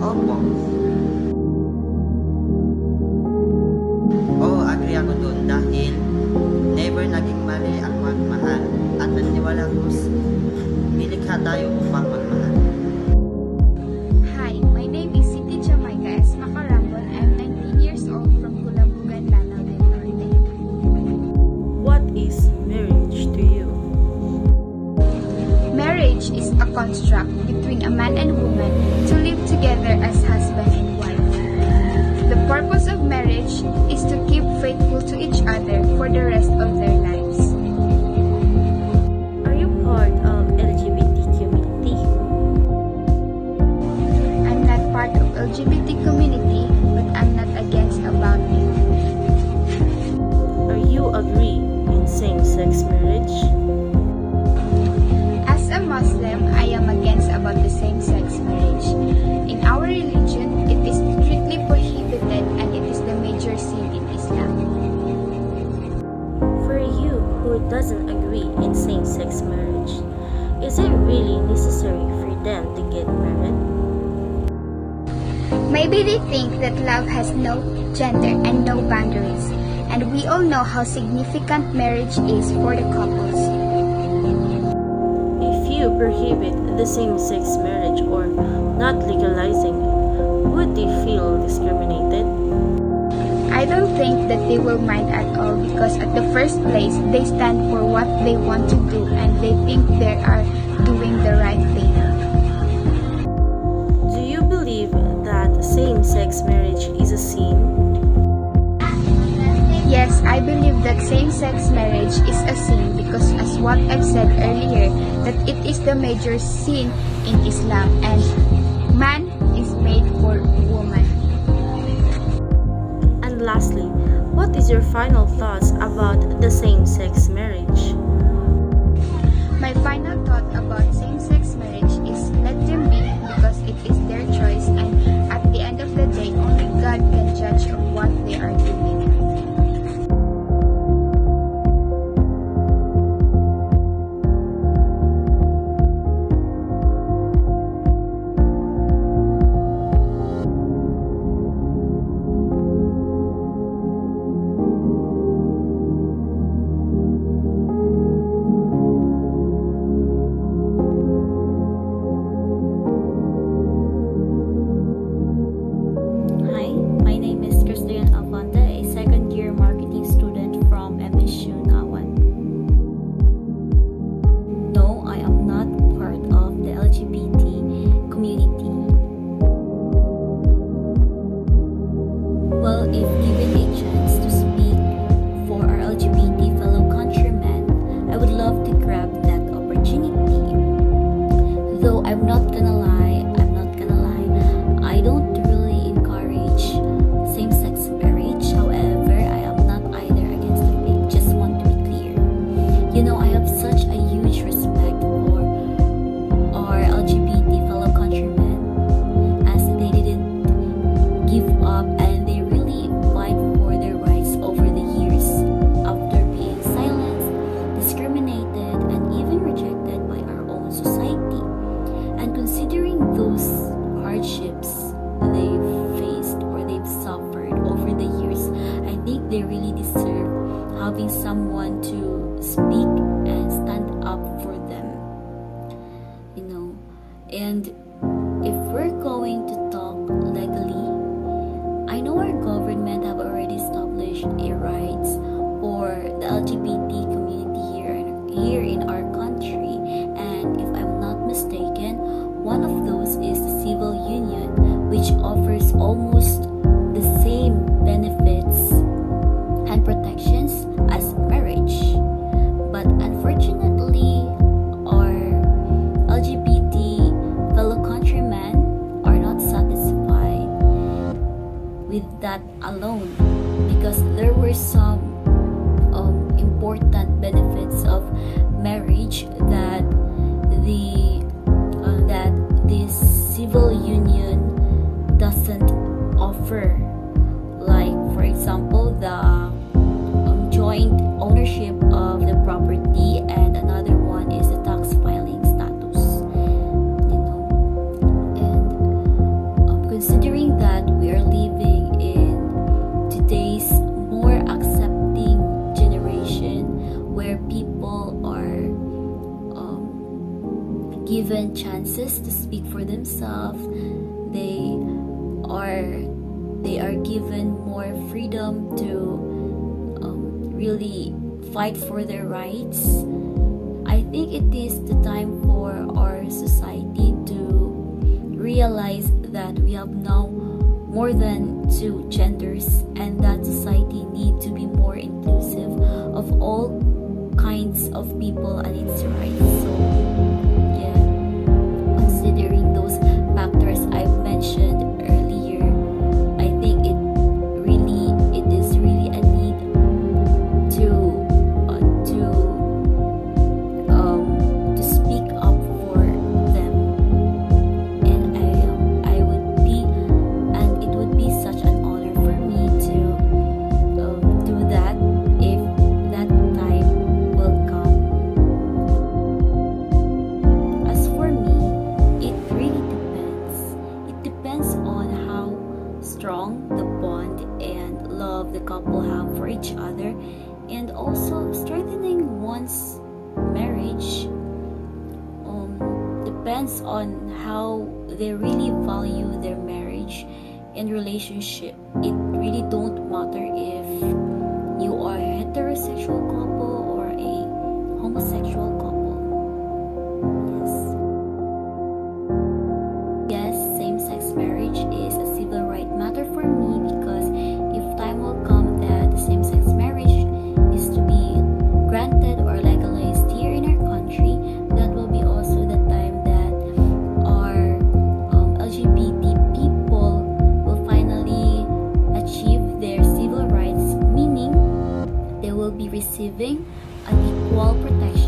Opo. Oo, agree ako dun dahil never naging mali ang magmahal at naniwala ko nilikha tayo upang magmahal. Hi, my name is Siti Jamaica S. Macarambon. I'm 19 years old from Culabugan, Lanao del Norte. What is marriage to you? Marriage is a construct between a man and woman to live together as husband and wife. The purpose of marriage is to keep faithful to each other for the rest of their lives. Are you part of LGBT community? I'm not part of LGBT community, but I'm not against about it. Are you agree in same-sex marriage? As a Muslim, I am against about the same-sex marriage. In our religion, it is strictly prohibited and it is the major sin in Islam. For you who doesn't agree in same-sex marriage, is it really necessary for them to get married? Maybe they think that love has no gender and no boundaries, and we all know how significant marriage is for the couples. If you prohibit the same-sex marriage or not legalizing it, would they feel discriminated? I don't think that they will mind at all because at the first place, they stand for what they want to do and they think they are doing the right thing. Do you believe that same-sex marriage is a sin? Yes, I believe that same-sex marriage is a sin because as what I've said earlier, that it is the major sin in Islam and man is made for woman. And lastly, what is your final thoughts about the same-sex marriage? My final thought about same-sex marriage is let them be because it is their choice and at the end of the day, only God can judge of what they are doing. Hi, my name is Christian Alfonte, a second-year marketing student from MSU Nawan. No, I am not part of the LGBT community. Well, if given a chance to speak for our LGBT fellow countrymen, I would love to grab that opportunity. Though I'm not gonna lie, I don't really encourage same-sex marriage. However, I am not either against it. Just want to be clear. You know, I have such a huge respect for our LGBT fellow countrymen as they didn't give up and they really fight for their rights over the years after being silenced, discriminated, and even rejected by our own society. And considering those hardships they've faced or they've suffered over the years, I think they really deserve having someone to speak and stand up for them, you know. And if we're going to talk legally, I know our government have already established a rights for the LGBT community here in our country, and if I'm not mistaken, one of those is the civil union, which offers almost the same benefits and protections as marriage. But unfortunately, our LGBT fellow countrymen are not satisfied with that alone because there were some important benefits of marriage that this civil union doesn't offer, like for example the joint ownership of the property, and another one is the tax filing status, you know. And considering that we are living in today's more accepting generation where people are given chances to speak for themselves, they are given more freedom to really fight for their rights. I think it is the time for our society to realize that we have now more than two genders, and that society need to be more inclusive of all kinds of people and its rights. So yeah, considering those factors I've mentioned earlier, I think it is really a need to speak up for them. And I would be, and it would be such an honor for me to do that if that time will come. As for me, it really depends. It depends on how strong the bond and love the couple have for each other, and also strengthening one's marriage depends on how they really value their marriage and relationship. It really don't matter if you are a heterosexual couple or a homosexual couple. Yes, same-sex marriage is a civil right matter for me, because if time will come that the same-sex marriage is to be granted or legalized here in our country, that will be also the time that our LGBT people will finally achieve their civil rights, meaning they will be receiving an equal protection